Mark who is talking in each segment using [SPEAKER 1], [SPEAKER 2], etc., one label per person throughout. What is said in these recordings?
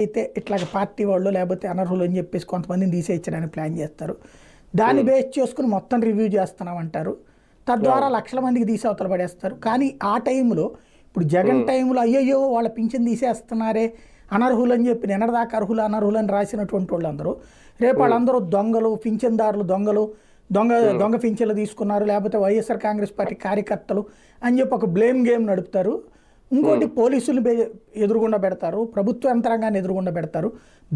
[SPEAKER 1] అయితే ఇట్లాగ పార్టీ వాళ్ళు లేకపోతే అనర్హులు అని చెప్పేసి కొంతమందిని తీసేయించడానికి ప్లాన్ చేస్తారు. దాన్ని బేస్ చేసుకుని మొత్తం రివ్యూ చేస్తున్నామంటారు. తద్వారా లక్షల మందికి తీసి అవతల పడేస్తారు. కానీ ఆ టైంలో ఇప్పుడు జగన్ టైంలో అయ్యయ్యో వాళ్ళ పింఛన్ తీసేస్తున్నారే అనర్హులు అని చెప్పి నిన్నటిదాకా అర్హులు అనర్హులు అని రాసినటువంటి వాళ్ళందరూ రేపు వాళ్ళందరూ దొంగలు, పింఛన్దారులు దొంగలు, దొంగ పింఛన్లు తీసుకున్నారు, లేకపోతే వైఎస్ఆర్ కాంగ్రెస్ పార్టీ కార్యకర్తలు అని చెప్పి ఒక బ్లేమ్ గేమ్ నడుపుతారు. ఇంకోటి పోలీసులు ఎదురుగుండా పెడతారు, ప్రభుత్వ యంత్రాంగాన్ని ఎదురుగుండా పెడతారు,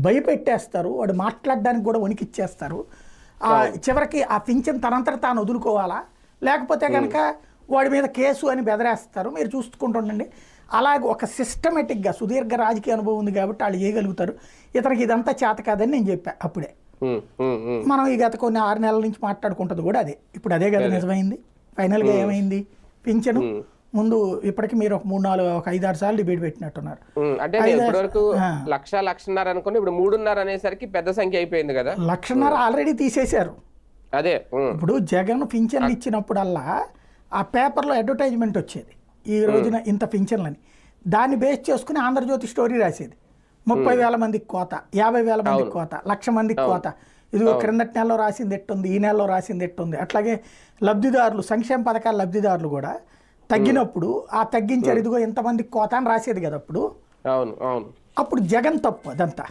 [SPEAKER 1] భయపెట్టేస్తారు, వాడు మాట్లాడడానికి కూడా వణికిచ్చేస్తారు. చివరికి ఆ పింఛన్ తనంతట తాను వదులుకోవాలా లేకపోతే కనుక వాడి మీద కేసు అని బెదరేస్తారు. మీరు చూసుకుంటుండండి. అలాగే ఒక సిస్టమేటిక్గా సుదీర్ఘ రాజకీయ అనుభవం ఉంది కాబట్టి వాళ్ళు చేయగలుగుతారు. ఇతనికి ఇదంతా చేత కాదని నేను చెప్పాను అప్పుడే. మనం ఈ గత కొన్ని 6 నెలల నుంచి మాట్లాడుకుంటుంది కూడా అదే. ఇప్పుడు అదే కదా నిజమైంది. ఫైనల్గా ఏమైంది? పింఛను ముందు ఇప్పటికి మీరు ఒక 5-6 సార్లు డిబేట్ పెట్టినట్టున్నారు.
[SPEAKER 2] అంటే ఇప్పటివరకు 1,00,000 అనుకుని ఇప్పుడు 3.5 అనేసరికి పెద్ద సంఖ్య అయిపోయింది కదా.
[SPEAKER 1] 1,00,000 ఆల్రెడీ తీసేశారు.
[SPEAKER 2] అదే
[SPEAKER 1] ఇప్పుడు జగన్ పింఛన్లు ఇచ్చినప్పుడల్లా ఆ పేపర్లో అడ్వర్టైజ్మెంట్ వచ్చేది, ఈ రోజున ఇంత పింఛన్లని. దాన్ని బేస్ చేసుకుని ఆంధ్రజ్యోతి స్టోరీ రాసేది. 30,000 మందికి కోత, 50,000 మందికి కోత, 1,00,000 మందికి కోత. ఇదిగో క్రిందటి నెలలో రాసింది ఎట్టుంది, ఈ నెలలో రాసింది ఎట్టుంది. అట్లాగే లబ్ధిదారులు, సంక్షేమ పథకాల లబ్ధిదారులు కూడా తగ్గినప్పుడు ఆ తగ్గించారు, ఇదిగో ఇంతమందికి కోత అని రాసేది కదా అప్పుడు.
[SPEAKER 2] అవును అవును.
[SPEAKER 1] అప్పుడు జగన్ తప్పు అదంతా.